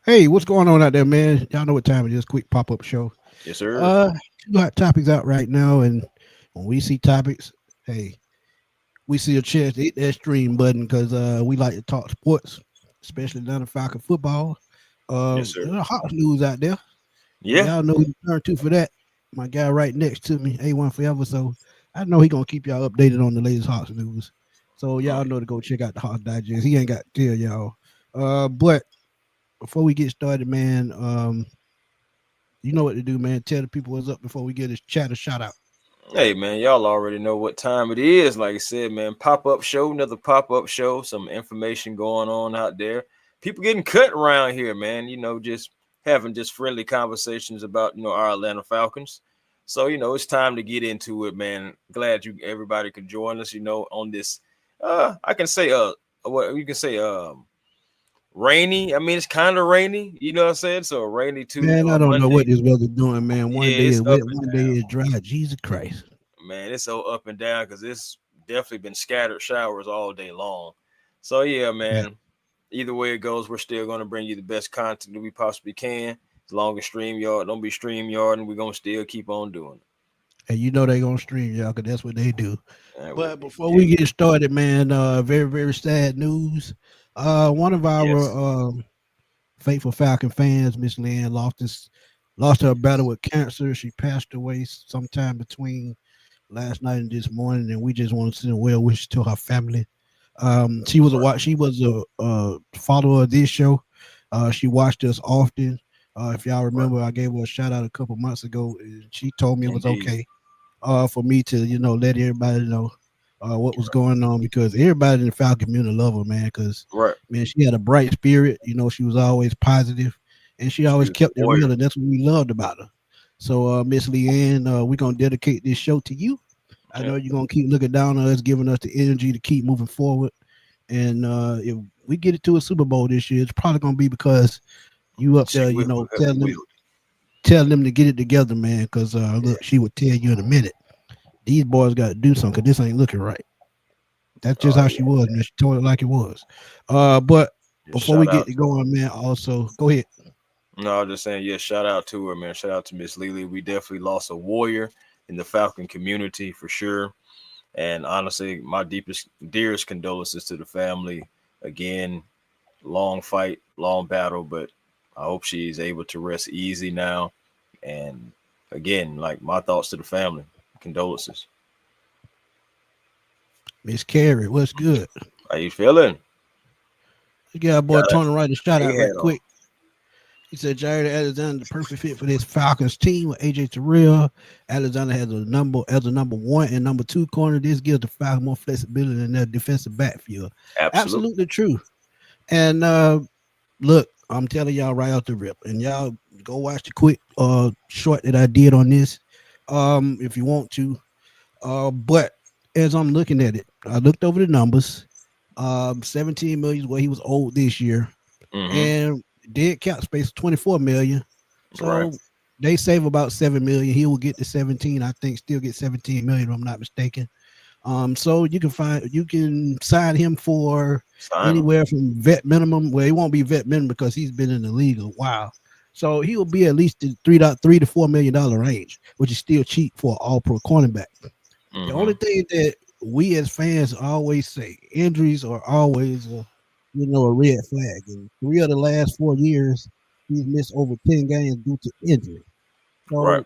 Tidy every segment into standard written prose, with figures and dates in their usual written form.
Hey, what's going on out there, man? Y'all know what time it is. Quick pop up show. Yes, sir. Uh, two hot topics out right now, and when we see topics, hey, we see a chance to hit that stream button because we like to talk sports, especially Atlanta Falcon football. Yes, sir. There's a hot news out there, and Yeah. y'all know who to turn to for that. My guy right next to me, A1 Forever. So I know he gonna keep y'all updated on the latest Hawks news. So Oh, y'all know to go check out the Hawks Digest. He ain't got to tell y'all. But before we get started, man, you know what to do, man. Tell the people what's up before we get this chat a shout out. hey, man, y'all already know what time it is. Like I said, man, pop up show, another pop up show. Some information going on out there. People getting cut around here, man. Just having just friendly conversations about our Atlanta Falcons. So it's time to get into it, man. Glad everybody could join us. On this. I can say what you can say rainy. I mean, it's kind of rainy. You know what I'm saying? So rainy too. Man, I don't know what Monday. this weather doing, man. One Yeah, day it's is up wet, and one day is dry. Jesus Christ. man, it's so up and down because it's definitely been scattered showers all day long. So yeah, Yeah. man. Either way it goes, we're still gonna bring you the best content that we possibly can. As long as StreamYard don't be StreamYard, and we're gonna still keep on doing And you know they gonna stream y'all because that's what they do. it. But before we Yeah, get started, man, very, very sad news. One of our yes, faithful Falcon fans, Miss Lynn, lost her battle with cancer. She passed away sometime between last night and this morning, and we just want to send well wishes to her family. She was a follower of this show. She watched us often. If y'all right, remember, I gave her a shout out a couple months ago, and she told me it was indeed, okay for me to let everybody know what was going on because everybody in the Falcon community love her, man. Because right. man, she had a bright spirit. She was always positive, and she She always was a kept it warrior. real, and that's what we loved about her. So, Miss Leanne, we're gonna dedicate this show to you. I Yeah, know you're gonna keep looking down on us, giving us the energy to keep moving forward. And if we get it to a Super Bowl this year, it's probably gonna be because you up she there, will. telling We them will. to get it together, man. Because look, she would tell you in a minute. These boys got to do something because this ain't looking right. That's just Oh how yeah. she was, man. She told it like it was. But Just before we shout get out to to her. going, man, also go ahead. No, I'm just saying, yeah, shout out to her, man. Shout out to Miss Lily. We definitely lost a warrior in the Falcon community for sure. And honestly, my deepest, dearest condolences to the family. Again, long fight, long battle, but I hope she's able to rest easy now. And again, like my thoughts to the family, condolences. Miss Carrie, what's good? How you feeling? We got our boy Got Tony Wright a shout a out hat right on. quick. He said Jaire Alexander the perfect fit for this Falcons team with AJ Terrell. Alexander has a number one and number two corner. This gives the Falcons more flexibility in their defensive backfield. Absolutely. Absolutely true. And look, I'm telling y'all right off the rip, and y'all go watch the quick short that I did on this, if you want to. But as I'm looking at it, I looked over the numbers. 17 million is what he was owed this year, Mm-hmm. and dead cap space 24 million. Right. So they save about 7 million. He will get to 17. I think still get 17 million if I'm not mistaken. So you can sign him for Sign him. anywhere from vet minimum. Well, he won't be vet minimum because he's been in the league a while. So he will be at least the 3 to $4 million range, which is still cheap for an all pro cornerback. The only Mm-hmm. thing that we as fans always say, injuries are always a red flag. And 3 of the last 4 years, he's missed over 10 games due to injury. Right.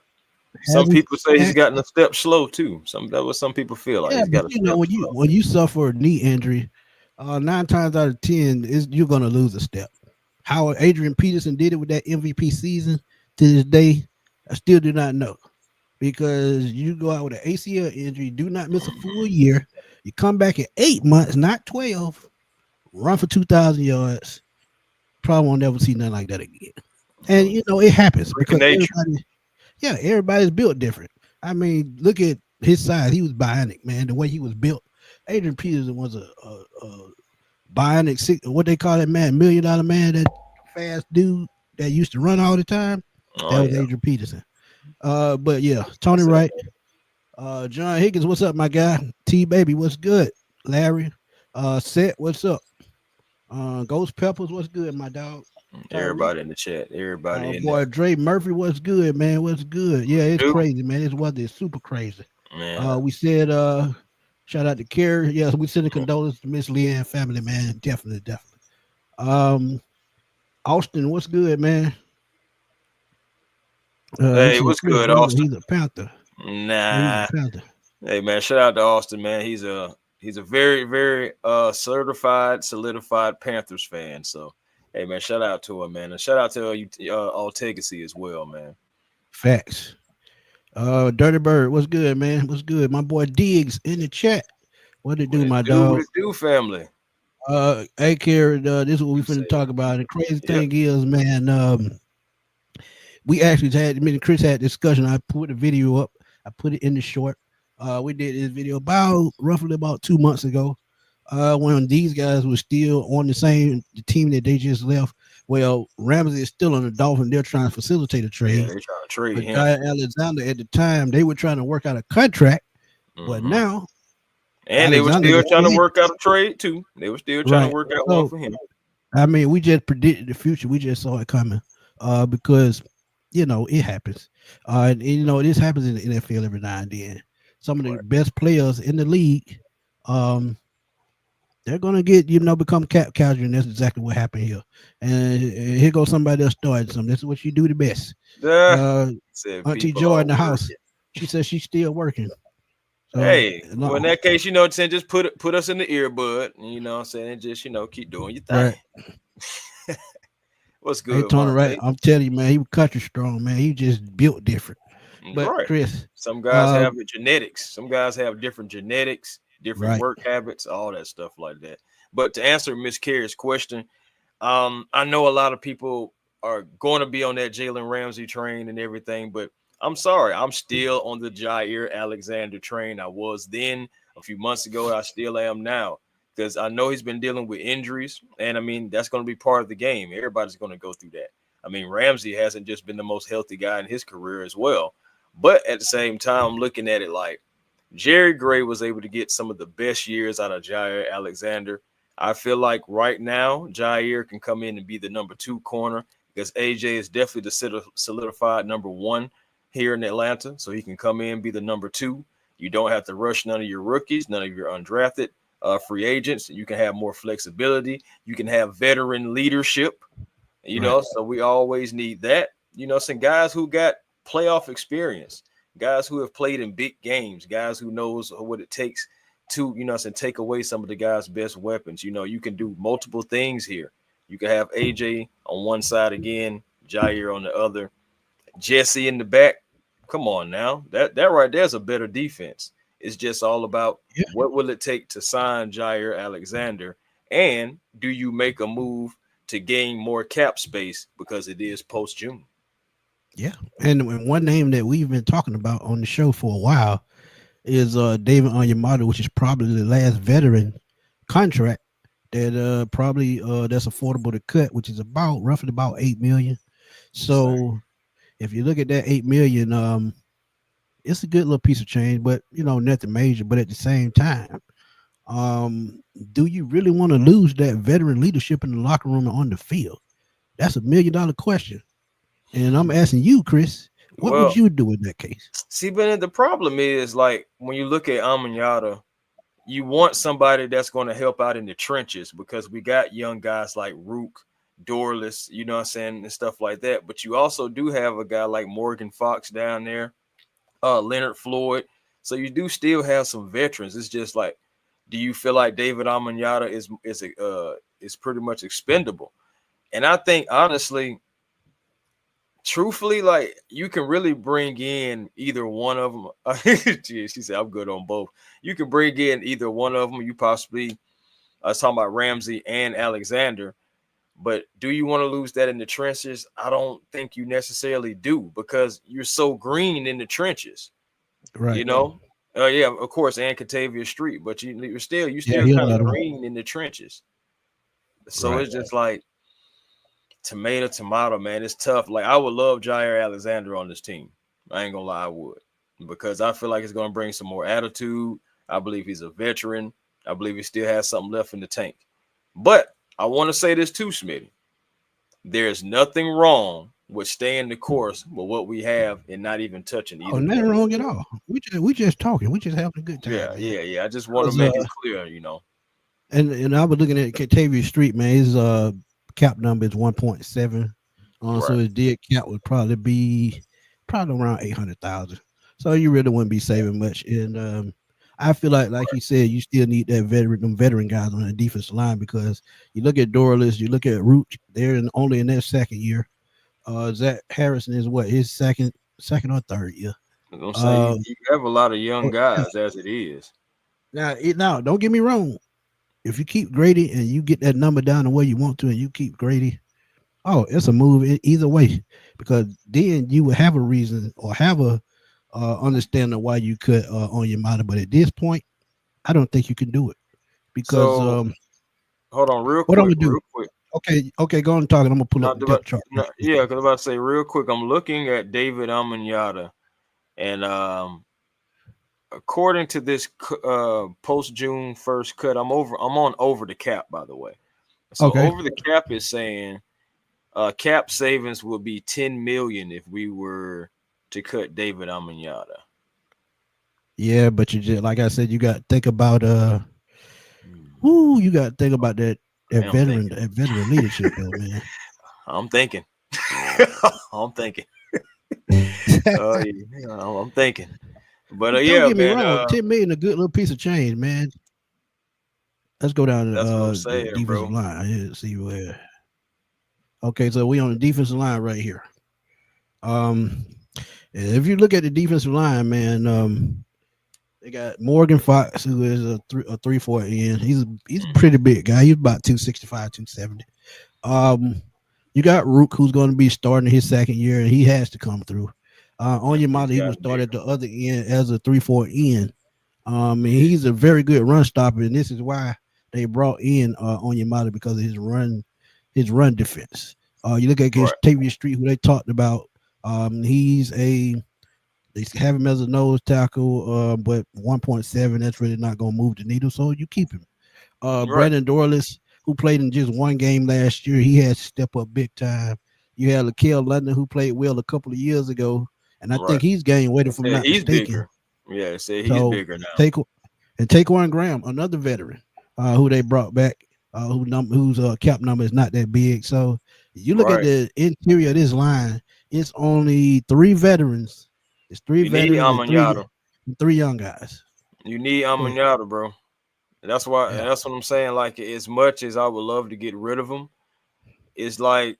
So Some having people say he's gotten a step slow too. Some people feel like Yeah, he's but got a step slow. when you suffer a knee injury, 9 times out of 10 is you're gonna lose a step. How Adrian Peterson did it with that MVP season to this day, I still do not know because you go out with an ACL injury, do not miss a full Mhm. year, you come back in 8 months, not 12, run for 2,000 yards, probably won't never see nothing like that again. And it happens Freaking because nature. everybody's built different. I mean, look at his size. He was bionic, man. The way he was built. Adrian Peterson was a bionic what they call that man, $1 million man, that fast dude that used to run all the time. Oh That was yeah. Adrian Peterson. But yeah, Tony That's it. Wright, John Higgins, what's up, my guy? T baby, what's good? Larry, Set, what's up? Ghost Peppers, what's good, my dog? Tyree. Everybody in the chat, everybody in there. Boy, Dre Murphy, what's good, man? What's good? Yeah, it's Dude, crazy, man. It's what it's super crazy. man. We said shout out to Carrie. Yes, we send a condolence to Miss Leanne family, man. Definitely, definitely. Um Austin, what's good, man? He Hey, said what's Chris good, Russell, Austin? he's a Panther. Yeah, he's a Nah. Panther. Hey man, shout out to Austin, man. He's a very, very solidified Panthers fan. So hey man, shout out to him, man. And shout out to you all Legacy as well, man. Facts. Dirty Bird, what's good, man? What's good? My boy Diggs in the chat. What it What do, it my do, what dog? it do, family. Hey, Carrie, this is what we You finna say, talk about. The crazy yep. thing is, man, we actually had me and Chris had a discussion. I put the video up. I put it in the short. We did this video roughly about 2 months ago. When these guys were still on the team that they just left. Well, Ramsey is still on the Dolphins. They're trying to facilitate a Yeah, trade. they trying to trade But him. Jaire Alexander at the time, they were trying to work out a contract. But Hmm. now And they were Alexander still got trying to paid. work out a trade too. They were still trying to Right. work out one So for him. I mean, we just predicted the future. We just saw it coming. Because it happens. And this happens in the NFL every now and then. Some of the Right. best players in the league, um, they're gonna get become cap casual, and that's exactly what happened here. And here goes somebody else starting something. This is what you do the best. Duh. Uh, Said Auntie people Joy are in the house. working. She says she's still working. So Hey, well, in no, that case, saying, just put us in the earbud, and what I'm saying, and just keep doing your thing. right. What's Hey good, Tony, right? Vontae? I'm telling you, man, he was country strong, man. He just built different. But Right. Chris, Some guys uh, have the genetics. Some guys have different genetics, different right, work habits, all that stuff like that. But to answer Miss Carey's question, I know a lot of people are going to be on that Jalen Ramsey train and everything, but I'm sorry, I'm still on the Jaire Alexander train. I was then a few months ago. I still am now because I know he's been dealing with injuries, and I mean that's going to be part of the game. Everybody's going to go through that. I mean, Ramsey hasn't just been the most healthy guy in his career as well, but at the same time, I'm looking at it like Jerry Gray was able to get some of the best years out of Jaire Alexander. I feel like right now, Jaire can come in and be the number 2 corner because AJ is definitely the solidified number 1 here in Atlanta. So he can come in and be the number 2. You don't have to rush none of your rookies, none of your undrafted free agents. You can have more flexibility. You can have veteran leadership, right, so we always need that. Some guys who got playoff experience, guys who have played in big games, guys who knows what it takes to, take away some of the guys' best weapons. You can do multiple things here. You can have AJ on one side again, Jaire on the other, Jesse in the back. Come on now. That right there's a better defense. It's just all about yeah, what will it take to sign Jaire Alexander, and do you make a move to gain more cap space because it is post June? yeah. And one name that we've been talking about on the show for a while is David Onyemata, which is probably the last veteran contract that probably that's affordable to cut, which is roughly about 8 million. Yes, sir. So if you look at that 8 million, it's a good little piece of change, but nothing major. But at the same time, do you really want to lose that veteran leadership in the locker room and on the field? That's $1 million question. And I'm asking you, Chris, what would Well, you do in that case? see, but the problem is like when you look at Amanyata, you want somebody that's going to help out in the trenches because we got young guys like Rook, Dorless, what I'm saying, and stuff like that. But you also do have a guy like Morgan Fox down there, Leonard Floyd. So you do still have some veterans. It's just like, do you feel like David Amanyata is pretty much expendable? And I think honestly, truthfully, like you can really bring in either one of them. She said, I'm good on both. You can bring in either one of them. You possibly, I was talking about Ramsey and Alexander, but do you want to lose that in the trenches? I don't think you necessarily do because you're so green in the trenches, you Right. know? Yeah, of course, and Catavia Street, but you're still Yeah, kind here's of another one. green in the trenches. So Right. it's just like tomato, man. It's tough. Like I would love Jaire Alexander on this team. I ain't gonna lie, I would, because I feel like it's gonna bring some more attitude. I believe he's a veteran. I believe he still has something left in the tank. But I want to say this too, Smitty. there's nothing wrong with staying the course with what we have and not even touching Oh, either nothing player. wrong at all. We just talking. We just having a good time, Yeah, man. yeah, yeah. I just want to Cause make it clear. and I was looking at Catavia Street, man. His cap number is 1.7. So Right. his dead cap would probably around 800,000. So you really wouldn't be saving much. And I feel like you said, you still need them veteran guys on the defensive line because you look at Dorless, you look at Root, only in their second year. Zach Harrison is what, his second or third year. I'm gonna say Um, you have a lot of young oh, yeah. guys as it is. Now, don't get me wrong. If you keep Grady and you get that number down the way you want to, and you keep Grady, oh, it's a move either way, because then you would have a reason or have a understanding why you could on your mind. But at this point, I don't think you can do it because So hold on, what I'm gonna real do? quick. Okay, go on and talk, and I'm gonna pull up Not the about, depth chart real not, quick. yeah, because I'm about to say real quick. I'm looking at David Amanyata, and according to this post June 1st cut, I'm on over the cap, by the way. So Okay, over the cap is saying cap savings will be 10 million if we were to cut David Amanyata. yeah, but you just like I said, you got to think about Hmm. you got to think about that I'm veteran thinking. that veteran leadership though, man. I'm thinking. I'm thinking. Yeah, I'm thinking. But Don't yeah, get me man. wrong, 10 million a good little piece of change, man. Let's go down to That's what I'm the saying, defensive bro. line. Let's see where. Okay, so we on the defensive line right here. Um, if you look at the defensive line, man, they got Morgan Fox, who is a 3-4 end. He's a Hmm. pretty big guy. He's about 265, 270. Um, you got Rook, who's going to be starting his second year, and he has to come through. On Yeah, your he's model, he got will to be start at here. the other end as a 3-4 end. And he's a very good run stopper, and this is why they brought in on your model because of his run defense. You look at his Right. Tavia Street, who they talked about. He's a they have him as a nose tackle, but 1.7, that's really not going to move the needle, so you keep him. Right. Brandon Dorless, who played in just one game last year, he has to step up big time. You had Lakel London, who played well a couple of years ago, and I Right. think he's gained weight, They if I'm said not he's mistaken. bigger. Yeah, they said he's So bigger now. take and Taquan Graham, another veteran, who they brought back, whose cap number is not that big. So you look at Right. the interior of this line, it's only three veterans. It's three You need veterans and three Amanyata. three young guys. You need Go ahead. Amanyata, bro. And that's why. Yeah. And that's what I'm saying. Like, as much as I would love to get rid of him, it's like,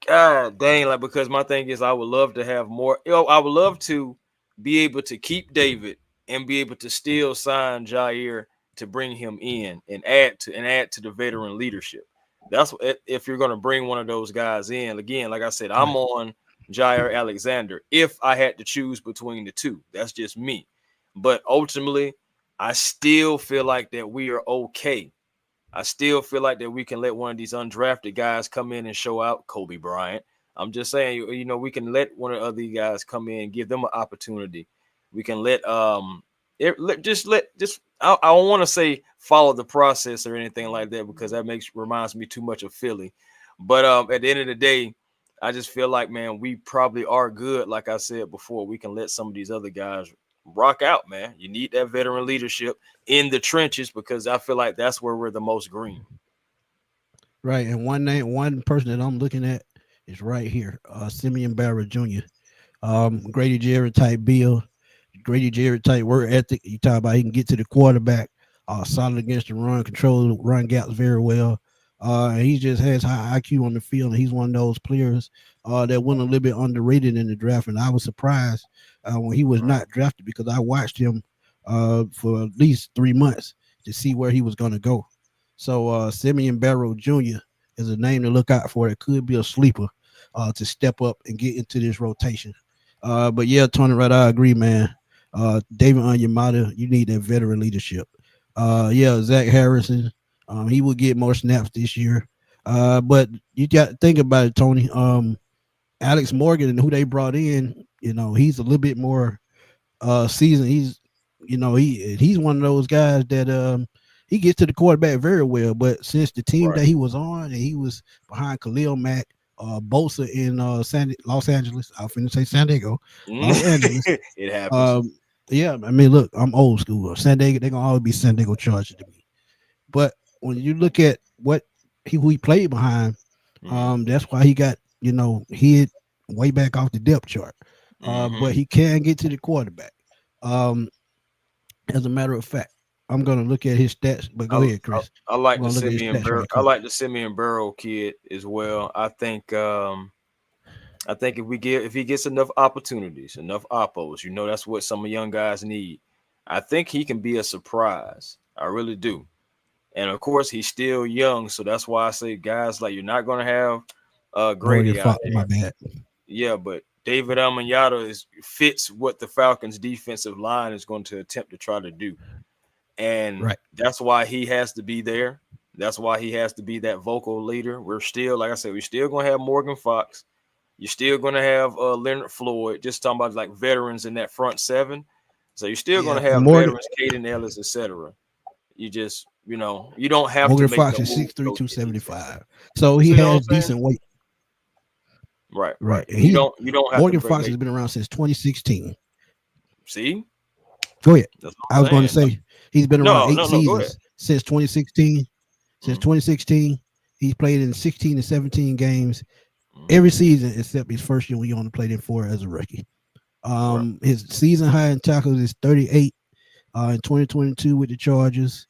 God dang, like, because my thing is I would love to have more. I would love to be able to keep David and be able to still sign Jaire to bring him in and add to the veteran leadership. That's what, if you're gonna bring one of those guys in. Again, like I said, I'm Right. on Jaire Alexander if I had to choose between the two. That's just me. But ultimately, I still feel like that we are okay. I still feel like that we can let one of these undrafted guys come in and show out. Kobe Bryant. I'm just saying, we can let one of the other guys come in, give them an opportunity. We can just I don't want to say follow the process or anything like that because that reminds me too much of Philly. But at the end of the day, I just feel like, man, we probably are good. Like I said before, we can let some of these other guys rock out, man. You need that veteran leadership in the trenches because I feel like that's where we're the most green. Right. And one person that I'm looking at is right here, Simeon Barrett Jr. Grady Jarrett type bill, Grady Jarrett type work ethic. You talk about he can get to the quarterback, solid against the run, control the run gaps very well. And he just has high IQ on the field, and he's one of those players that went a little bit underrated in the draft. And I was surprised when he was not drafted because I watched him for at least 3 months to see where he was going to go. So Simeon Barrow Jr. is a name to look out for. It could be a sleeper to step up and get into this rotation. But yeah, Tony, right, I agree, man. David Onyemata, you need that veteran leadership. Yeah, Zach Harrison, he will get more snaps this year. But you got to think about it, Tony. Alex Morgan and who they brought in, he's a little bit more seasoned. He's one of those guys that he gets to the quarterback very well. But since the team Right. that he was on, and he was behind Khalil Mack, Bosa in Los Angeles. I was finna say San Diego, Los Angeles. It happens. Um, yeah, I mean, look, I'm old school. San Diego, they're gonna always be San Diego Chargers to me. But when you look at what who he played behind, Mm-hmm. that's why he got hit way back off the depth chart. Mm-hmm. But he can get to the quarterback. Um, as a matter of fact, I'm gonna look at his stats. But I, go ahead, I, Chris. I I'm like the gonna look at his Simeon stats Burrow. right I quick. like the Simeon Burrow kid as well. I think if he gets enough opportunities, enough oppos, that's what some young guys need. I think he can be a surprise. I really do. And of course, he's still young, so that's why I say guys like you're not going to have Morgan Grady out Fox, my there. bad. Yeah, but David Almanyata fits what the Falcons' defensive line is going to attempt to try to do, and Right. that's why he has to be there. That's why he has to be that vocal leader. We're still, like I said, we're still going to have Morgan Fox. You're still going to have Leonard Floyd. Just talking about like veterans in that front seven. So you're still going Yeah, to and have veterans, Caden Ellis, etc. You just, you don't have to Morgan make Fox the is move 6'3", to go get these guys. 275. So You he see what I'm has saying? decent weight. Right, Right. right. And And you he's don't have to Morgan break Fox make. has been around since 2016. See, Go ahead. that's I what was I'm going to saying. say he's been around No, eight no, no. Go ahead. seasons since 2016. Since Mm-hmm. 2016, he's played in 16 to 17 games Mm-hmm. every season except his first year when he only played in 4 as a rookie. Right, His season high in tackles is 38 in 2022 with the Chargers.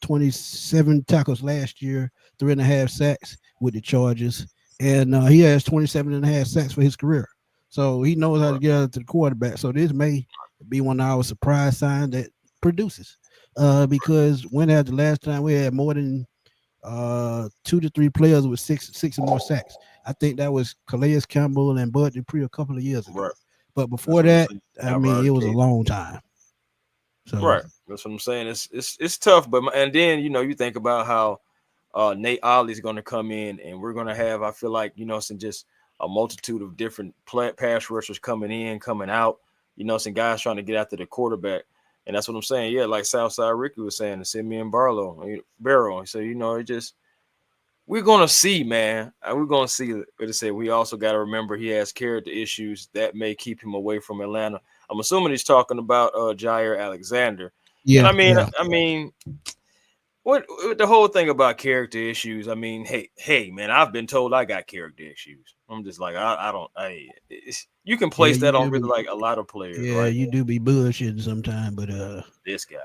27 tackles last year, 3.5 sacks with the Chargers, and he has 27.5 sacks for his career. So he knows how to right, get out to the quarterback. So this may be one of our surprise signs that produces. Because when at the last time we had more than 2 to 3 players with six or more sacks. I think that was Calais Campbell and Bud Dupree a couple of years ago. right. But That's before what I'm that, saying. I mean, Alvaro it was a Kid. long time. So Right. That's what I'm saying. It's tough, but and then you think about how Nate Ollie's going to come in, and we're going to have, I feel like, some just a multitude of different pass rushers coming in, coming out, some guys trying to get after the quarterback. And that's what I'm saying. Yeah, like Southside Ricky was saying, the Simeon Barrow. So, it just, we're going to see, man. We're going to see. But I say, we also got to remember he has character issues that may keep him away from Atlanta. I'm assuming he's talking about Jaire Alexander. And yeah, I mean, yeah, what the whole thing about character issues? I mean, hey, man, I've been told I got character issues. I'm just like, I don't, you can yeah. place You that on do really be, like a lot of players, yeah, right? you do be bullshitting sometimes, but This guy,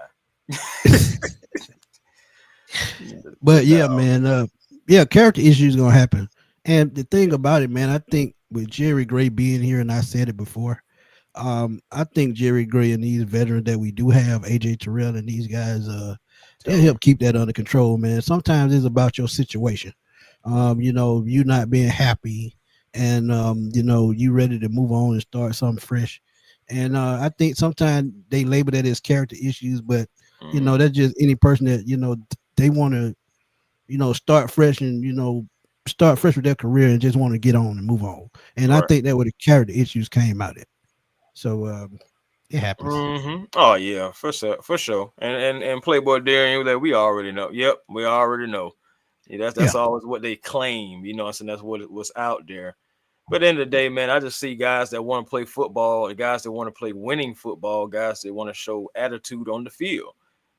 but no, yeah, man, yeah, character issues gonna happen. And the thing about it, man, I think with Jerry Gray being here, and I said it before, I think Jerry Gray and these veterans that we do have, AJ Terrell and these guys, they'll tell me, help keep that under control, man. Sometimes it's about your situation. You not being happy and you ready to move on and start something fresh. And I think sometimes they label that as character issues, but mm-hmm. that's just any person that, they want to, start fresh and, start fresh with their career and just want to get on and move on. And I Right. think that where the character issues came out of it. So it happens. Mm-hmm. Oh yeah, for sure, for sure. And Playboy Darian, that we already know. Yep, we already know. Yeah, that's Yeah. always what they claim, and that's what was out there. But at the end of the day, man, I just see guys that want to play football, guys that want to play winning football, guys that want to show attitude on the field.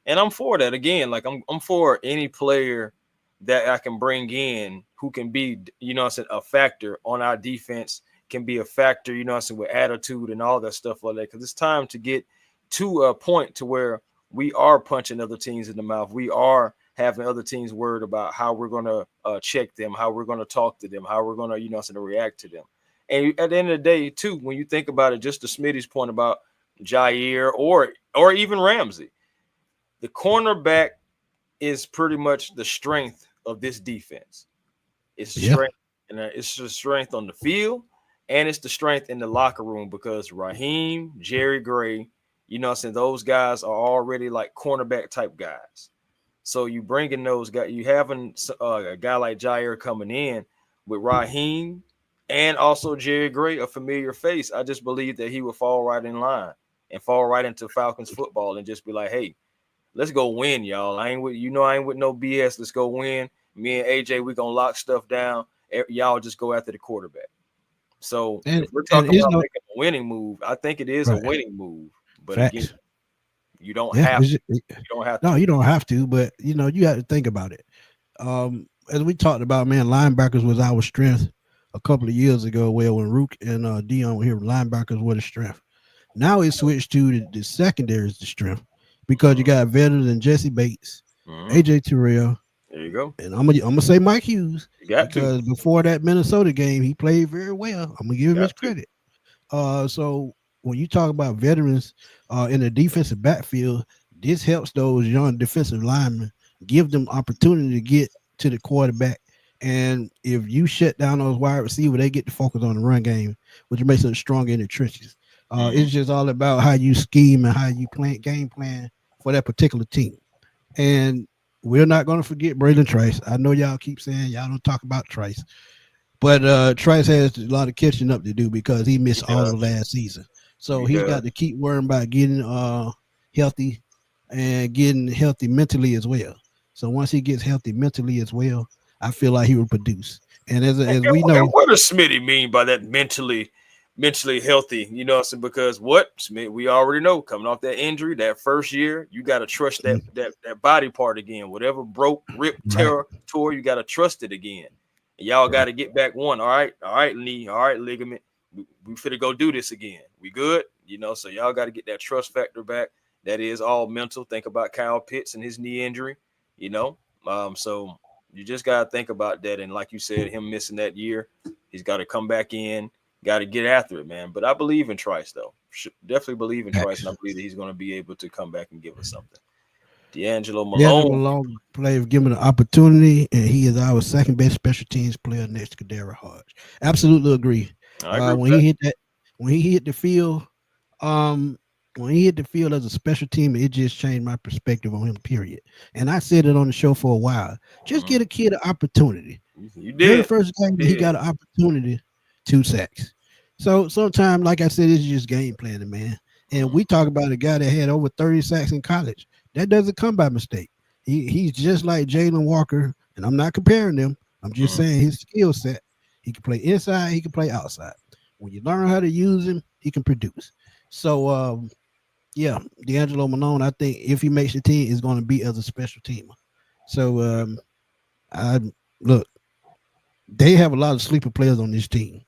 And I'm for that. Again, like I'm for any player that I can bring in who can be, a factor on our defense, can be a factor, with attitude and all that stuff like that. Because it's time to get to a point to where we are punching other teams in the mouth. We are having other teams worried about how we're going to check them, how we're going to talk to them, how we're going to, react to them. And at the end of the day, too, when you think about it, just to Smitty's point about Jaire or even Ramsey, the cornerback is pretty much the strength of this defense. It's the Yeah. strength, and it's the strength on the field, and it's the strength in the locker room because Raheem, Jerry Gray, those guys are already like cornerback type guys. So you bringing those guys, you having a guy like Jaire coming in with Raheem and also Jerry Gray, a familiar face. I just believe that he would fall right in line and fall right into Falcons football and just be like, hey, let's go win, y'all. I ain't with no BS. Let's go win. Me and AJ, we gonna lock stuff down. Y'all just go after the quarterback. So and if we're and talking it's about no making a winning move, I think it is a right winning move. But again, facts. you don't Yeah, have to. You don't have no, to. you don't have to, but you have to think about it. As we talked about, man, linebackers was our strength a couple of years ago. Well, when Rook and Dion were here, linebackers were the strength. Now it switched to the secondary is the strength because you got veterans and Jesse Bates, Mm-hmm. AJ Terrell, There you go. and I'm gonna say Mike Hughes You got to. because before that Minnesota game, he played very well. I'm gonna give him his Got to. credit. So when you talk about veterans in the defensive backfield, this helps those young defensive linemen, give them opportunity to get to the quarterback. And if you shut down those wide receivers, they get to focus on the run game, which makes them stronger in the trenches. Mm-hmm. It's just all about how you scheme and how you game plan for that particular team. And we're not going to forget Braylon Trice. I know y'all keep saying y'all don't talk about Trice, but Trice has a lot of catching up to do because he He missed all of does. last season. So He he's does. got to keep worrying about getting healthy and getting healthy mentally as well. So once he gets healthy mentally as well, I feel like he will produce. And as we And know, what does Smitty mean by that mentally healthy? You know, so because what Smith, we already know coming off that injury, that first year, you got to trust mm, that body part again. Whatever broke, ripped, right, tore, you got to trust it again. And y'all got right, to get back one. All right, knee, all right, ligament. We finna go do this again. We good? You know, so y'all got to get that trust factor back. That is all mental. Think about Kyle Pitts and his knee injury. You know, so you just got to think about that. And like you said, him missing that year, he's got to come back in, got to get after it, man. But I believe in Trice, though. Definitely believe in Trice, and I facts. believe that he's going to be able to come back and give us something. D'Angelo D'Angelo Malone. Malone play given an opportunity, and he is our second best special teams player next to Kadara Hodge. Absolutely agree. I agree with When he that. hit that, when he hit the field, um, when he hit the field as a special team, it just changed my perspective on him. Period. And I said it on the show for a while. Just Mhm. get a kid an opportunity. You Very did. first game You that he did. got an opportunity, 2 sacks. So sometimes, like I said, it's just game planning, man. And Mhm. we talk about a guy that had over 30 sacks in college. That doesn't come by mistake. He's just like Jalen Walker, and I'm not comparing them. I'm just Mhm. saying his skill set. He can play inside, he can play outside. When you learn how to use him, he can produce. So yeah, D'Angelo Malone, I think if he makes the team, is going to be as a special teamer. So I look, they have a lot of sleeper players on this team.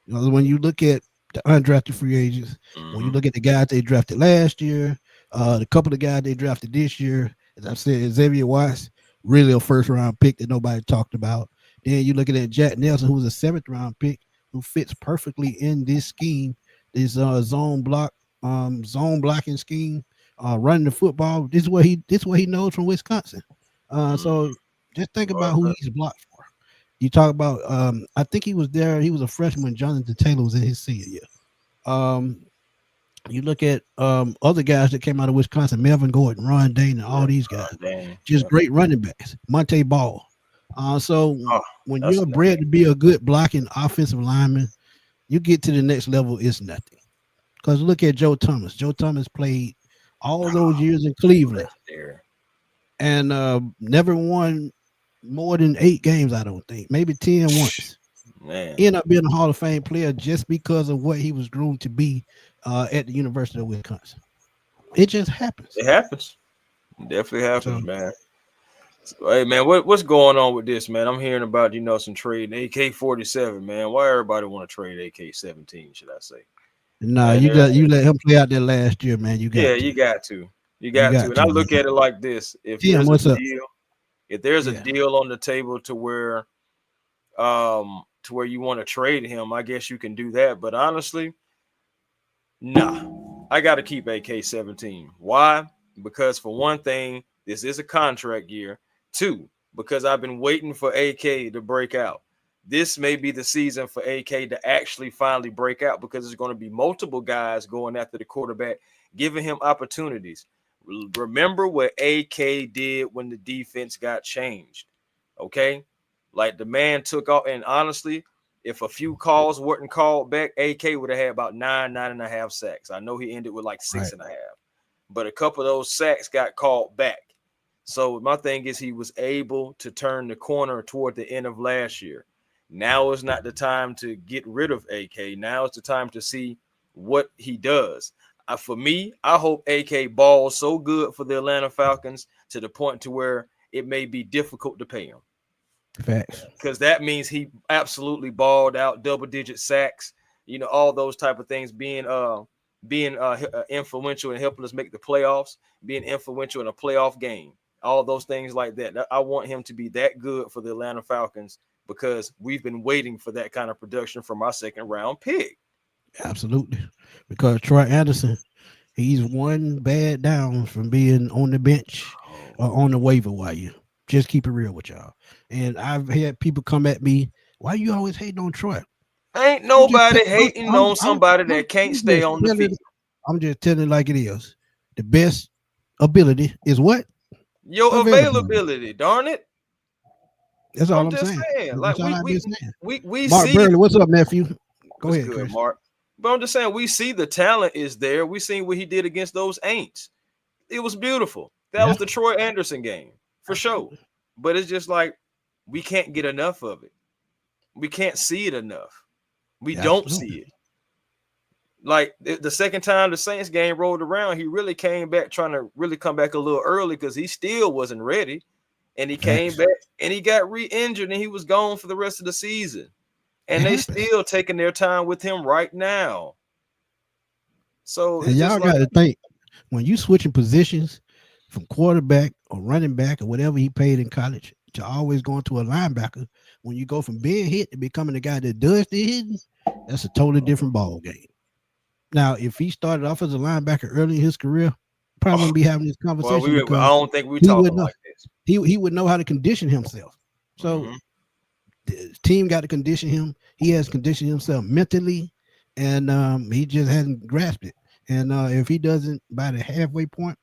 When you look at the undrafted free agents, when you Mhm. look at the guys they drafted last year, the couple of guys they drafted this year, as I said, Xavier Watts, really a first round pick that nobody talked about. Then you look at that Jack Nelson, who's a seventh round pick, who fits perfectly in this scheme, this zone blocking scheme, running the football. This is what he knows from Wisconsin. Mhm. So just think about who Well, he's blocked for. You talk about I think he was there. He was a freshman when Jonathan Taylor was in his senior year. Um, you look at other guys that came out of Wisconsin, Melvin Gordon, Ron Dane, and all yeah. these guys, Dang. just Yeah. great running backs. Monte Ball. So Oh, when that's you're bred to be a good blocking offensive lineman, you get to the next level, it's nothing. Because look at Joe Thomas. Joe Thomas played all those years in Cleveland there. and never won more than 8 games, I don't think. Maybe 10 once. Man, Ended up being a Hall of Fame player just because of what he was groomed to be at the University of Wisconsin. It just happens. it happens. It definitely So happens, man. So, hey, man, what's going on with this, man? I'm hearing about some trading AK-47, man. Why everybody want to trade AK-17? Should I say? nah, And you let him play out there last year, man. You yeah, got to. you got to, you You got to. got And to, I look man. at it like this: Tim, what's up? if there's a Yeah. deal on the table to where you want to trade him, I guess you can do that. But honestly, nah, I got to keep AK-17. Why? Because for one thing, this is a contract year. Two, because I've been waiting for AK to break out. This may be the season for AK to actually finally break out because there's going to be multiple guys going after the quarterback, giving him opportunities. Remember what AK did when the defense got changed. Okay? Like the man took off, and honestly, if a few calls weren't called back, AK would have had about nine and a half sacks. I know he ended with like Right. 6.5. but a couple of those sacks got called back. So my thing is he was able to turn the corner toward the end of last year. Now is not the time to get rid of AK. Now is the time to see what he does. For me, I hope AK balls so good for the Atlanta Falcons to the point to where it may be difficult to pay him. Facts. Because that means he absolutely balled out, double-digit sacks, all those type of things, being influential in helping us make the playoffs, being influential in a playoff game, all those things like that. I want him to be that good for the Atlanta Falcons because we've been waiting for that kind of production from our second-round pick. Absolutely. Because Troy Anderson, he's one bad down from being on the bench or on the waiver wire. Just keep it real with y'all. And I've had people come at me, why you always hating on Troy? Ain't nobody hating on somebody that can't stay on the field. I'm just telling it like it is. The best ability is what? Your availability, darn it. That's all I'm saying. Like we Mark see. Burley, what's up, nephew? Go ahead, good, Chris. Mark. But I'm just saying, we see the talent is there. We seen what he did against those Aints. It was beautiful. That was the Troy Anderson game for sure. But it's just like we can't get enough of it. We can't see it enough. We don't see it. Like the second time the Saints game rolled around, he really came back trying to really come back a little early because he still wasn't ready. And he came back and he got re-injured and he was gone for the rest of the season. And they still taking their time with him right now. So and y'all got to think when you switching positions from quarterback or running back or whatever he played in college to always going to a linebacker, when you go from being hit to becoming the guy that does the hitting, that's a totally different ball game. Now, if he started off as a linebacker early in his career, probably wouldn't be having this conversation. Well, I don't think we talking like this. He would know how to condition himself. So the team got to condition him. He has conditioned himself mentally, and he just hasn't grasped it. And if he doesn't, by the halfway point,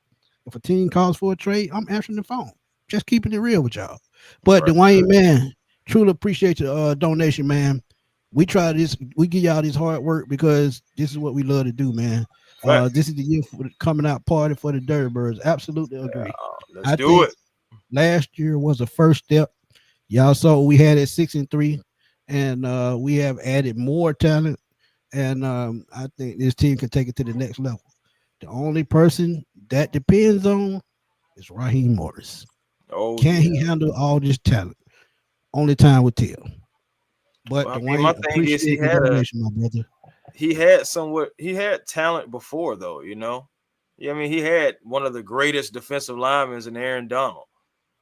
if a team calls for a trade, I'm answering the phone. Just keeping it real with y'all. But Dwayne, man, truly appreciate your donation, man. We try this. We give y'all this hard work because this is what we love to do, man. This is the year for the coming out party for the Dirty Birds. Absolutely agree. Let's do it. Last year was the first step. Y'all saw we had at 6-3, and we have added more talent. And I think this team can take it to the next level. The only person that depends on is Raheem Morris. Can he handle all this talent? Only time will tell. But Dwayne, my thing is he had talent before, though. I mean, he had one of the greatest defensive linemen in Aaron Donald.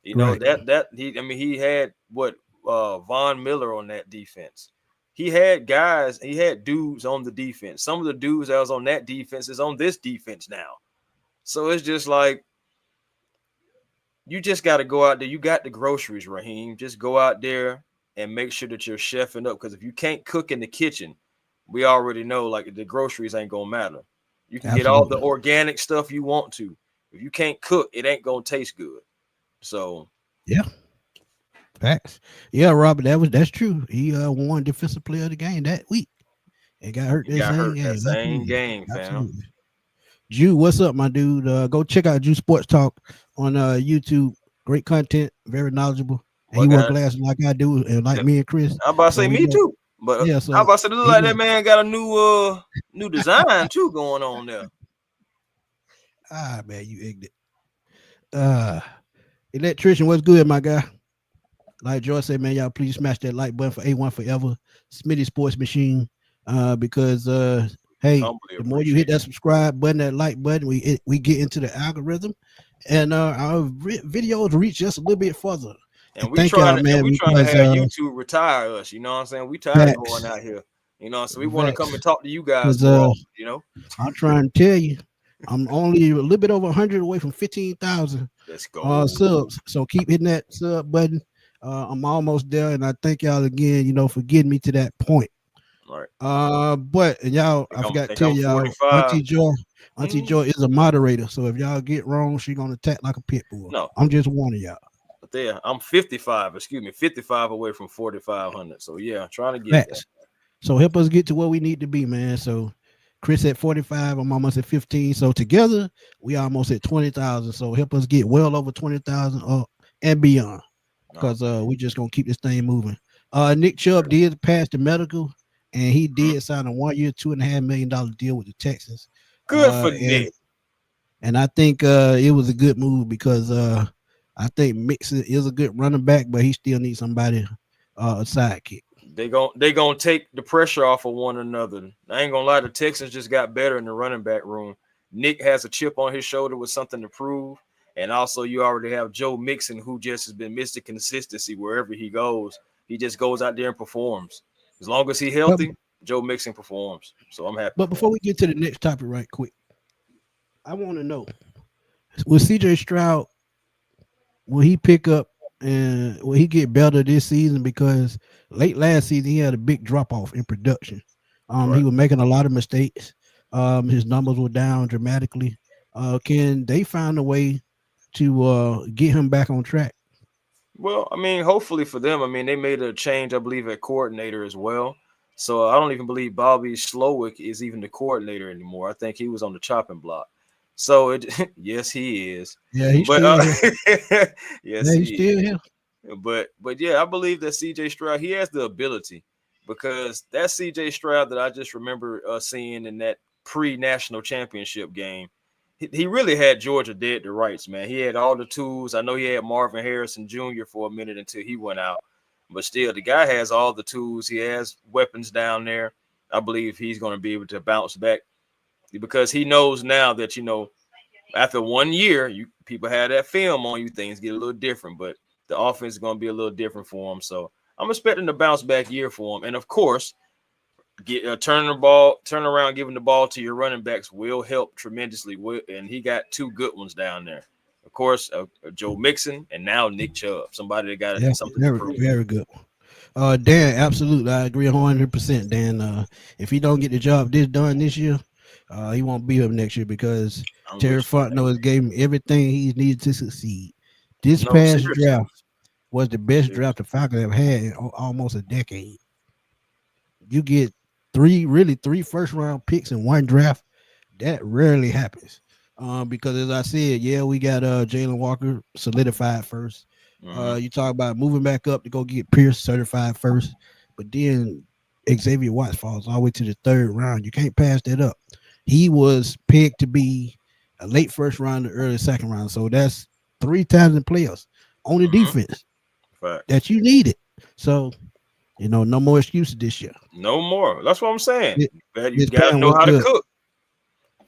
He had Von Miller on that defense. He had guys, he had dudes on the defense. Some of the dudes that was on that defense is on this defense now. So it's just like you just got to go out there. You got the groceries, Raheem. Just go out there and make sure that you're chefing up. Because if you can't cook in the kitchen, we already know like the groceries ain't gonna matter. You can get all the organic stuff you want to. If you can't cook, it ain't gonna taste good. So facts. Yeah, Robert, that's true. He won defensive player of the game that week and got hurt that same game, fam. Jew, what's up, my dude? Go check out Jew Sports Talk on YouTube. Great content, very knowledgeable. And he wear glasses like I do, and like me and Chris. I'm about to say me too. But I'm about to say look like that man got a new design too going on there. Man, you ignorant. Electrician, what's good, my guy? Like George said, man, y'all please smash that like button for A1 Forever, Smitty Sports Machine. Because hey, the more you hit that subscribe button, that like button, we get into the algorithm, and our videos reach just a little bit further. And we trying to have YouTube retire us. You know what I'm saying? We tired of going out here. So we want to come and talk to you guys. I'm trying to tell you, I'm only a little bit over 100 away from 15,000. Let's go. Subs. So keep hitting that sub button. I'm almost there, and I thank y'all again, for getting me to that point. All right. But y'all, I forgot to tell y'all, 45. Auntie Joy is a moderator. So if y'all get wrong, she's gonna attack like a pit bull. No, I'm just warning y'all. But there, I'm 55 away from 4,500. So yeah, I'm trying to get that. So help us get to where we need to be, man. So Chris at 45. I'm almost at 15. So together, we almost at 20,000. So help us get well over 20,000 and beyond. No, Because we just gonna keep this thing moving. Nick Chubb did pass the medical, and he mhm. did sign a 1 year, $2.5 million deal with the Texans. Good for And Nick. I think it was a good move because I think Mixon is a good running back, but he still needs somebody a sidekick. They gonna take the pressure off of one another. I ain't gonna lie, the Texans just got better in the running back room. Nick has a chip on his shoulder with something to prove, and also you already have Joe Mixon, who just has been Mr. Consistency wherever he goes. He just goes out there and performs. As long as he's But healthy, Joe Mixon performs. So I'm happy but for before him. we get to the next topic, right quick, I want to know: will CJ Stroud, will he pick up and will he get better this season? Because late last season he had a big drop off in production. He Right. was making a lot of mistakes. His numbers were down dramatically. Can they find a way to get him back on track? Well, I mean, hopefully for them, I mean, they made a change, I believe, at coordinator as well. So I don't even believe Bobby Slowick is even the coordinator anymore. I think he was on the chopping block. So it, yes, he is. Yeah, he's But still here. yes, Yeah, he's he still is. here. But yeah, I believe that CJ Stroud, he has the ability, because that CJ Stroud that I just remember seeing in that pre-national championship game, he really had Georgia dead to rights, man. He had all the tools. I know he had Marvin Harrison Jr. for a minute until he went out, but still, the guy has all the tools. He has weapons down there. I believe he's going to be able to bounce back, because he knows now that, after 1 year, you people have that film on you, things get a little different, but the offense is going to be a little different for him. So I'm expecting a bounce back year for him, and of course, get turn around, giving the ball to your running backs will help tremendously. And he got two good ones down there, of course, Joe Mixon and now Nick Chubb, somebody that got Yeah, something to very prove. very good. Dan, absolutely, I agree 100%. Dan, if he don't get the job done this year, he won't be up next year because I'm Terry with you. Fontenot has gave him everything he's needed to succeed. This No, past seriously, draft was the best draft seriously. the Falcons have had in almost a decade. You get three first round picks in one draft. That rarely happens. Because as I said, yeah, we got Jalen Walker solidified first. Hmm. You talk about moving back up to go get Pierce certified first, but then Xavier Watts falls all the way to the third round. You can't pass that up. He was pegged to be a late first round or early second round. So that's three times in playoffs on the Hmm. defense Facts. that you needed. So, no more excuses this year. No more. That's what I'm saying. You Miss got to Pam, know what's how to good? cook.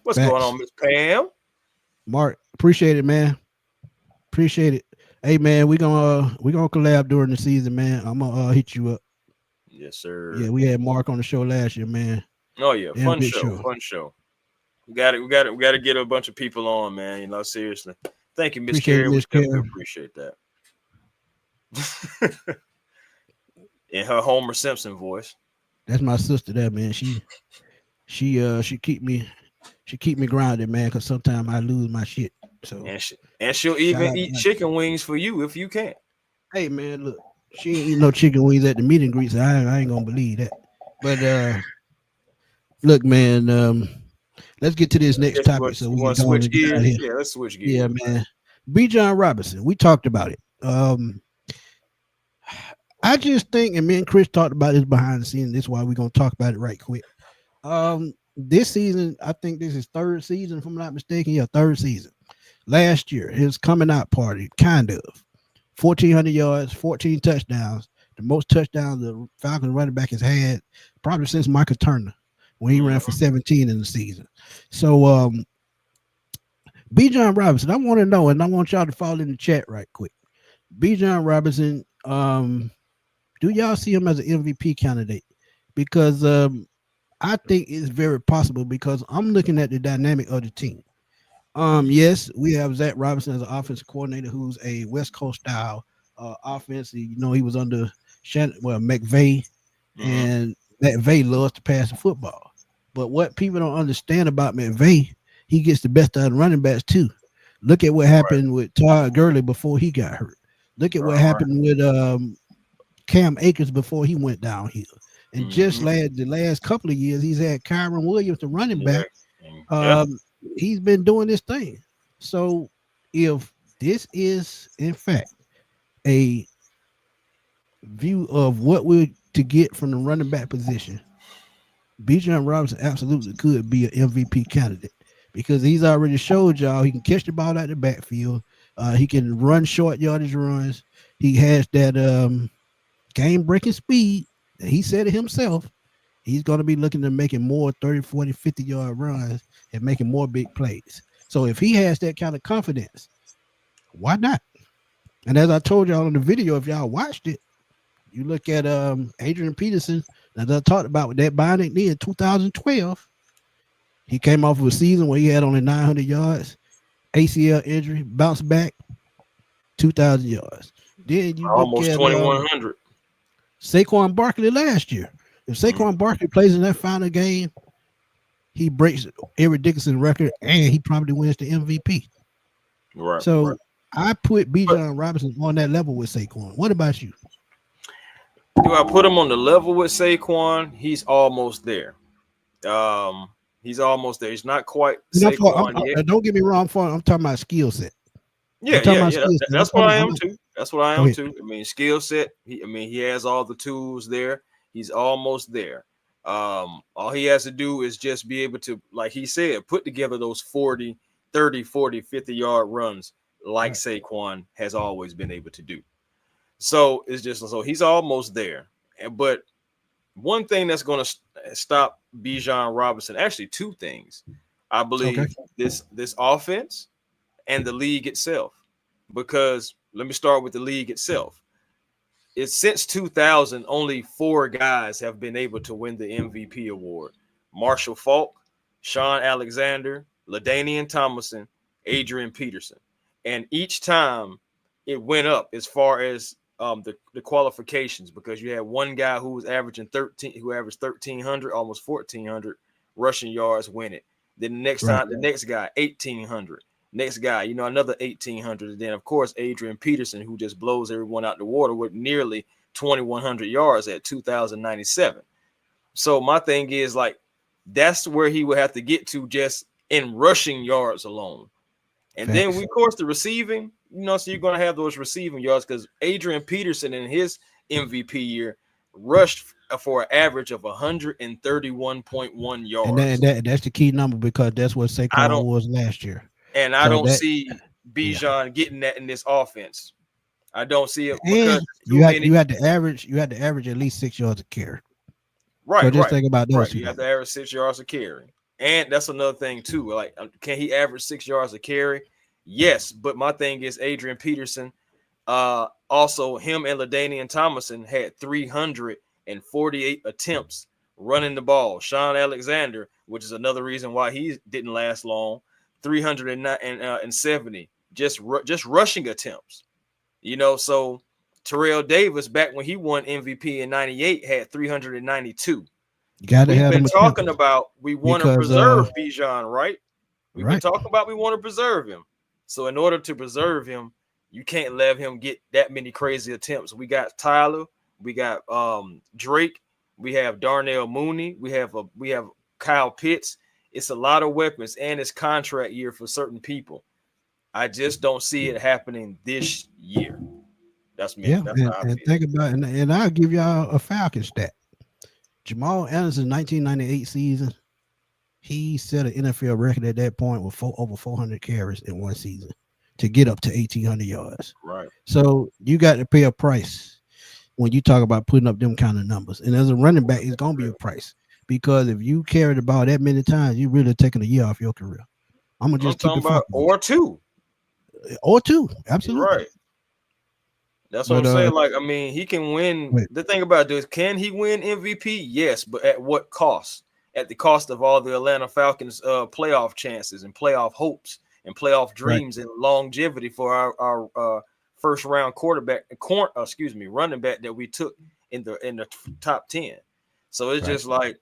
What's going Facts. on, Miss Pam? Mark, appreciate it, man. Appreciate it. Hey man, we gonna collab during the season, man. I'm gonna hit you up. Yes, Yeah, sir. we had Mark on the show last year, man. Oh yeah, Damn fun good show, show. fun show. We got to get a bunch of people on, man. Seriously. Thank you, Miss Appreciate it, Carey. We Miss definitely Karen. appreciate that. In her Homer Simpson voice, That's my sister there, man. She keep me grounded, man, because sometimes I lose my shit. So and she'll shout even out to eat my chicken wings for you if you can. hey man, look, she ain't eating no chicken wings at the meet and greet, so I ain't gonna believe that. But look, man, let's get to this I next guess topic so you we can want to go on switch and get out of gears? here. Yeah, let's switch Yeah, gears, man. man. B. John Robinson, we talked about it. I just think, and me and Chris talked about this behind the scenes. This is why we're gonna talk about it right quick. This season, I think this is third season, if I'm not mistaken. Yeah, third season. Last year, his coming out party, kind of 1,400 yards, 14 touchdowns, the most touchdowns the Falcons running back has had probably since Michael Turner when he ran for Mhm. 17 in the season. So, B. John Robinson, I want to know, and I want y'all to follow in the chat right quick. B. John Robinson, do y'all see him as an MVP candidate? Because I think it's very possible because I'm looking at the dynamic of the team. Yes, we have Zach Robinson as an offensive coordinator who's a West Coast style offense. He was under McVay, Mhm. and McVay loves to pass the football. But what people don't understand about McVay, he gets the best out of the running backs too. Look at what Right. happened with Todd Gurley before he got hurt. Look at what Right. happened with Cam Akers before he went downhill. And just the last couple of years, he's had Kyron Williams, the running Yeah. back. Yeah. He's been doing this thing. So if this is in fact a view of what we're to get from the running back position, Bijan Robinson absolutely could be an MVP candidate because he's already showed y'all he can catch the ball out the backfield. He can run short yardage runs. He has that game breaking speed. He said it himself. He's going to be looking to making more 30, 40, 50-yard runs and making more big plays. So if he has that kind of confidence, why not? And as I told y'all in the video, if y'all watched it, you look at Adrian Peterson, as I talked about with that bionic knee in 2012. He came off of a season where he had only 900 yards, ACL injury, bounced back, 2,000 yards. Then you look Almost at 2,100. Saquon Barkley last year. If Saquon Barkley plays in that final game, he breaks Eric Dickerson record and he probably wins the MVP. Right. So I put Bijan Robinson on that level with Saquon. What about you? Do I put him on the level with Saquon? He's almost there. He's almost there. He's not quite Saquon yet. Don't get me wrong. I'm talking about skill set. Yeah. That's what I am too. That's what I am too. I mean, skill set. He has all the tools there. He's almost there. All he has to do is just be able to, like he said, put together those 30, 40, 50-yard runs like Saquon has always been able to do. So it's just so he's almost there. But one thing that's going to stop Bijan Robinson, actually two things, I believe, this offense and the league itself. Because let me start with the league itself. It's since 2000, only 4 guys have been able to win the MVP award: Marshall Faulk, Sean Alexander, LaDainian Tomlinson, Adrian Peterson. And each time it went up as far as the qualifications, because you had one guy who was averaged 1,300, almost 1,400 rushing yards win it. Then the next time, the next guy 1,800. Next guy, another 1,800. And then, of course, Adrian Peterson, who just blows everyone out the water with nearly 2,100 yards at 2,097. So my thing is, like, that's where he would have to get to just in rushing yards alone. And then, of course, the receiving, so you're going to have those receiving yards because Adrian Peterson in his MVP year rushed for an average of 131.1 yards. And that's the key number because that's what Saquon was last year. And I don't see Bijan getting that in this offense. I don't see it because you had to average at least 6 yards a carry. Right. So just think about those. You have to average 6 yards a carry. And that's another thing too. Like, can he average 6 yards a carry? Yes, but my thing is Adrian Peterson. Also, him and LaDainian Tomlinson had 348 attempts running the ball. Sean Alexander, which is another reason why he didn't last long, 370 just rushing attempts. So Terrell Davis, back when he won MVP in '98, had 392. We've been talking about we want to preserve Bijan, right? We've been talking about we want to preserve him. So in order to preserve him, you can't let him get that many crazy attempts. We got Tyler, we got Drake, we have Darnell Mooney, we have Kyle Pitts. It's a lot of weapons, and it's contract year for certain people. I just don't see it happening this year. That's me. Yeah, that's how I feel. Think about it, and I'll give y'all a Falcon stat. Jamal Anderson's 1998 season, he set an NFL record at that point with over 400 carries in one season to get up to 1,800 yards. Right. So you got to pay a price when you talk about putting up them kind of numbers. And as a running back, it's going to be a price. Because if you carry the ball that many times, you're really taking a year off your career. I'm gonna just keep it about or two, absolutely right. That's what I'm saying. Like, I mean, he can win. The thing about it is, can he win MVP? Yes, but at what cost? At the cost of all the Atlanta Falcons playoff chances and playoff hopes and playoff dreams and longevity for our first round running back that we took in the top 10. So it's just like,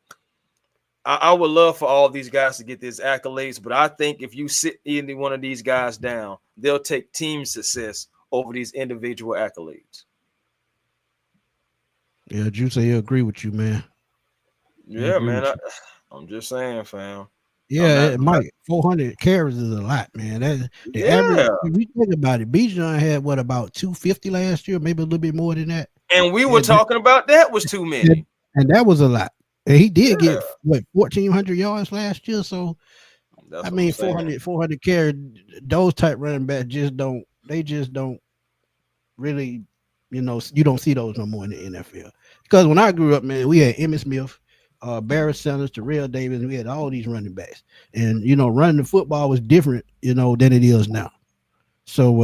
I would love for all these guys to get these accolades, but I think if you sit any one of these guys down, they'll take team success over these individual accolades. Yeah, Juice, I agree with you, man. I Yeah, agree man. with you. I'm just saying, fam. I'm not. Mike, 400 carries is a lot, man. That the average. Yeah, If you think about it, Bijan had what about 250 last year, maybe a little bit more than that, and we were and that, talking about that was too and, many. and that was a lot. And he did Yeah, get what 1,400 yards last year. So I that's what I'm mean, saying. 400 carries. Those type running backs just don't. They just don't really, you don't see those no more in the NFL. Because when I grew up, man, we had Emmitt Smith, Barry Sanders, Terrell Davis, we had all these running backs, and running the football was different, than it is now. So,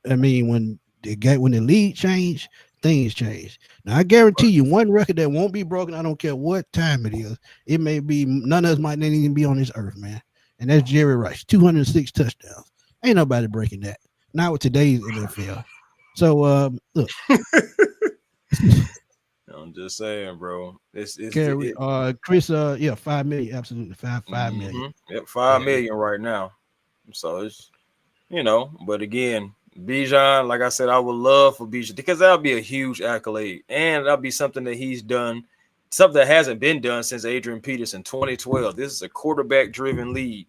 I mean, when the league changed, things changed. Now, I guarantee you, one record that won't be broken. I don't care what time it is. It may be none of us might not even be on this earth, man. And that's Jerry Rice, 206 touchdowns. Ain't nobody breaking that. Not with today's NFL. So, look, I'm just saying, bro. Gary, Chris, yeah, 5 million, absolutely, five million. Yep, 5 million right now. So it's but again, Bijan, like I said, I would love for Bijan because that would be a huge accolade, and that'll be something that he's done, something that hasn't been done since Adrian Peterson 2012. This is a quarterback-driven league,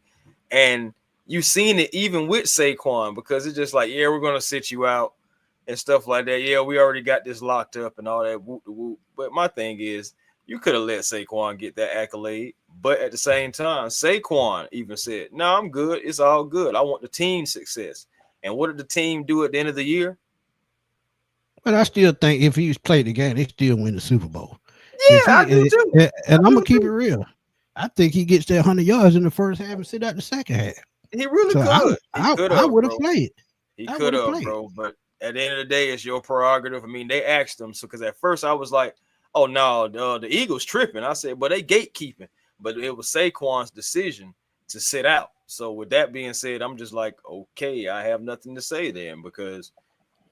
and you've seen it even with Saquon because it's just like, yeah, we're gonna sit you out and stuff like that. Yeah, we already got this locked up and all that whoop de whoop. But my thing is, you could have let Saquon get that accolade, but at the same time, Saquon even said, "No, I'm good. It's all good. I want the team success." And what did the team do at the end of the year? But I still think if he's played the game, they still win the Super Bowl. If Yeah, I do too. and I I'm gonna do keep it too. real, I think he gets that 100 yards in the first half and sit out the second half. He really So could. He could I have, would have bro. played. He I could would have have, played. bro. But at the end of the day, it's your prerogative. I mean, they asked him so because at first I was like, "Oh no, the Eagles tripping." I said, "But they gatekeeping." But it was Saquon's decision to sit out. So with that being said, I'm just like, okay, I have nothing to say then because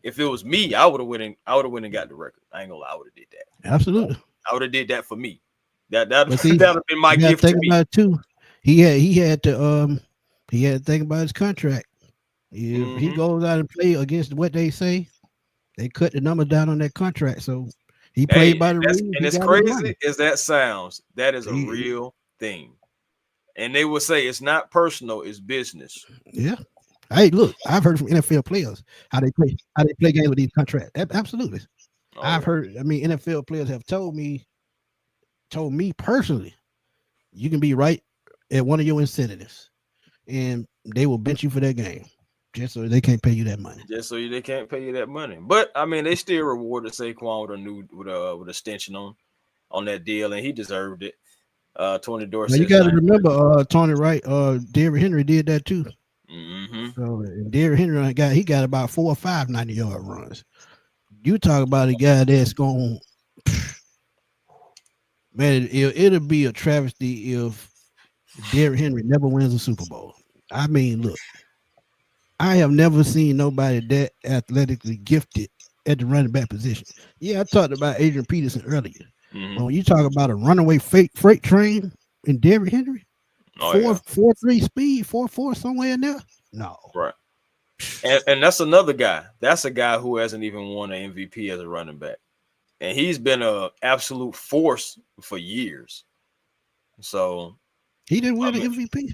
if it was me, I would have went and got the record. I ain't gonna lie, I would have did that. Absolutely. I would have did that for me. That But see, that'd have been my you got to gift to think me. about it too. He had to think about his contract. If he Mm-hmm. goes out and play against what they say, they cut the numbers down on that contract. So he Hey, played by the rules. and He as got his crazy money. as that sounds, that is a He, real thing. And they will say it's not personal, it's business. yeah. Hey, look, I've heard from NFL players how they play games with these contracts. Absolutely. Oh I've yeah. heard. I mean, NFL players have told me personally, you can be right at one of your incentives, and they will bench you for that game just so they can't pay you that money. Just so they can't pay you that money. But I mean, they still rewarded Saquon with a new with a extension on that deal, and he deserved it. Tony Now you Dorsett's got to name. remember, Tony Wright, Derrick Henry did that too. Mm-hmm. So Derrick Henry got about 4 or 5 90-yard runs. You talk about a guy that's going, man. It'll be a travesty if Derrick Henry never wins a Super Bowl. I mean, look, I have never seen nobody that athletically gifted at the running back position. Yeah, I talked about Adrian Peterson earlier. Mm-hmm. But when you talk about a runaway freight train in Derrick Henry, Oh four yeah. four three speed, 4.4 somewhere in there. No. Right. And that's another guy. That's a guy who hasn't even won an MVP as a running back. And he's been a absolute force for years. So He didn't I win the mean, MVP.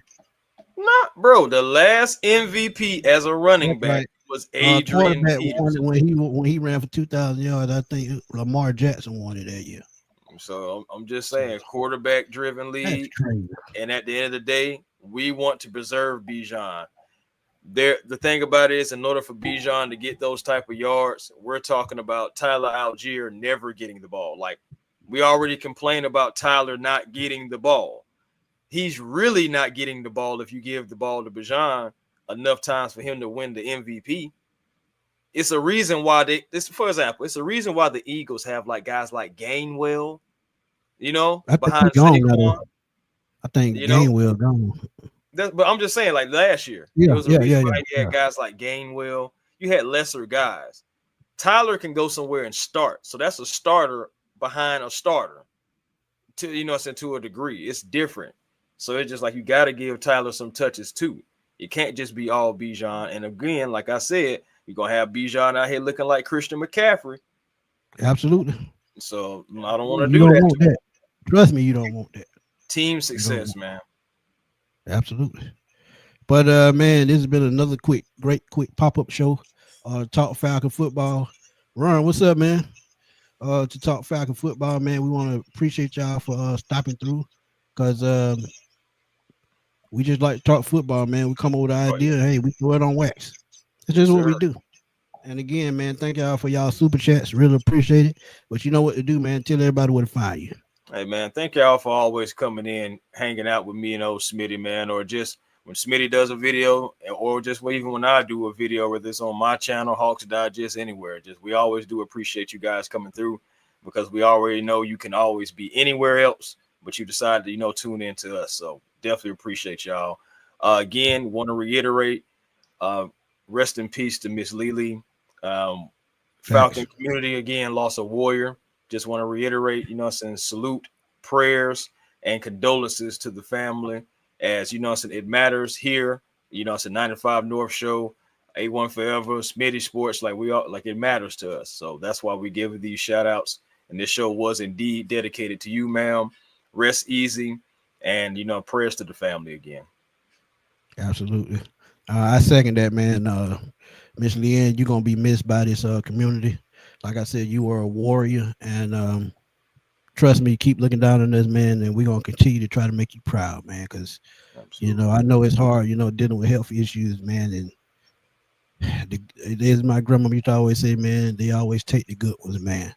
not bro. The last MVP as a running That's back right. was Adrian Quarterback won it Peterson. when he ran for 2,000 yards. I think Lamar Jackson won it that year. So I'm just So saying, quarterback driven that's league. crazy. And at the end of the day, we want to preserve Bijan. The thing about it is, in order for Bijan to get those type of yards, we're talking about Tyler Algier never getting the ball. Like we already complained about Tyler not getting the ball. He's really not getting the ball if you give the ball to Bijan enough times for him to win the MVP. It's a reason why for example, it's a reason why the Eagles have like guys like Gainwell, I think he behind gone now though. Saquon, I think you know. Gainwell gone. But I'm just saying, like last year, it Yeah, was a yeah, reason yeah, why yeah, you yeah. had guys like Gainwell. You had lesser guys. Tyler can go somewhere and start. So that's a starter behind a starter. To a degree. It's different. So it's just like you got to give Tyler some touches too. It can't just be all Bijan. And again, like I said, you're gonna have Bijan out here looking like Christian McCaffrey. Absolutely. So I don't want to You do don't that want to him. that. Trust me, you don't want that. Team You don't success, want man. absolutely. But man, this has been another great quick pop-up show. Talk Falcon football. Ron, what's up, man? To talk Falcon football, man. We want to appreciate y'all for stopping through, because we just like to talk football, man. We come up with an Oh, idea, yeah. hey, we throw it on wax. That's Yes, just what we sir. do. And again, man, thank y'all for y'all super chats. Really appreciate it. But you know what to do, man. Tell everybody where to find you. Hey, man, thank y'all for always coming in, hanging out with me and old Smitty, man, or just when Smitty does a video, or just even when I do a video, whether it's on my channel, Hawks Digest, anywhere. Just we always do appreciate you guys coming through, because we already know you can always be anywhere else, but you decided to, tune in to us. So definitely appreciate y'all. Again, want to reiterate, uh, rest in peace to Miss Lily. Um, Facts. Falcon community again lost a warrior. Just want to reiterate, saying, salute, prayers, and condolences to the family. As saying, it matters here. It's a 95 North show, A1 Forever, Smitty Sports, like we all, like it matters to us. So that's why we give these shout outs. And this show was indeed dedicated to you, ma'am. Rest easy, and prayers to the family again. Absolutely. I second that, man. Miss Leanne, you're gonna be missed by this community. Like I said, you are a warrior, and trust me, keep looking down on us, man, and we're gonna continue to try to make you proud, man. Because Absolutely. I know it's hard, dealing with health issues, man. And it is my grandma used to always say, man, they always take the good ones, man.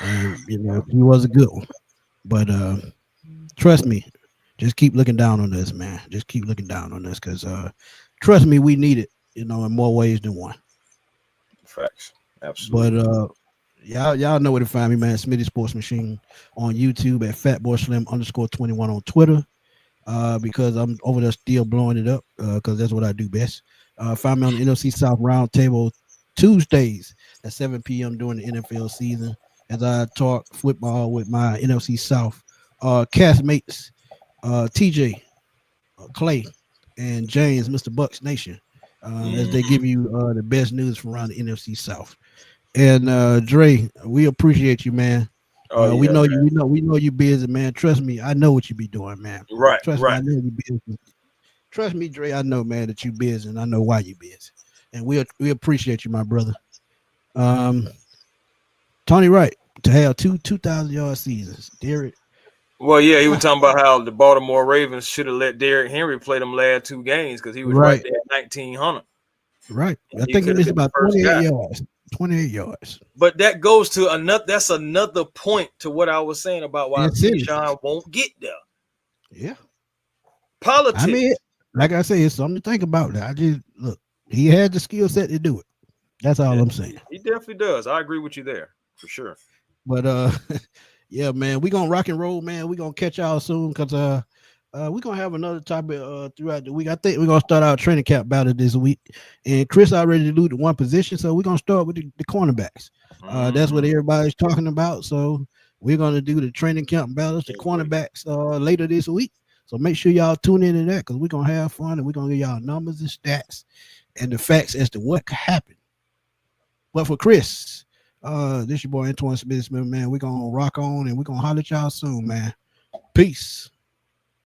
And Yeah. he was a good one. But trust me, just keep looking down on us, man. Just keep looking down on us, because trust me, we need it, in more ways than one. Facts. But Absolutely. y'all know where to find me, man. Smitty Sports Machine on YouTube, at FatBoySlim_21 on Twitter. Because I'm over there still blowing it up, because that's what I do best. Find me on the NFC South Roundtable Tuesdays at 7 p.m. during the NFL season, as I talk football with my NFC South castmates, TJ, Clay, and James, Mr. Bucks Nation, as they give you the best news from around the NFC South. And Dre, we appreciate you, man. Oh We yeah, know you. man. We know you busy, man. Trust me, I know what you be doing, man. Right, Trust me, I right. know you busy. Trust me, Dre. I know, man, that you busy, and I know why you busy. And we appreciate you, my brother. Um, Tony Wright to have 2,000 yard seasons. Derek, Well, yeah, he was ah, talking about how the Baltimore Ravens should have let Derrick Henry play them last two games because he was right right, there at 1,900. right. And I he think he could have missed been the about first 28 guy. yards. 28 yards. But that goes to another. That's another point to what I was saying about why And serious. Bijan won't get there. Yeah. I mean, Politics. like I say, it's something to think about. I just look. He had the skill set to do it. That's all Yeah, I'm saying. he definitely does. I agree with you there for sure. But yeah, man, we gonna rock and roll, man. We gonna catch y'all soon, because we gonna have another topic throughout the week. I think we're gonna start our training camp battle this week. And Chris already alluded to one position, so we're gonna start with the cornerbacks. That's what Mhm. everybody's talking about. So we're gonna do the training camp battles, the Can't wait. cornerbacks later this week. So make sure y'all tune into that, because we're gonna have fun, and we're gonna give y'all numbers and stats and the facts as to what happened. But for Chris, this your boy Antoine Smith, man. We're gonna rock on, and we're gonna holler at y'all soon, man. Peace.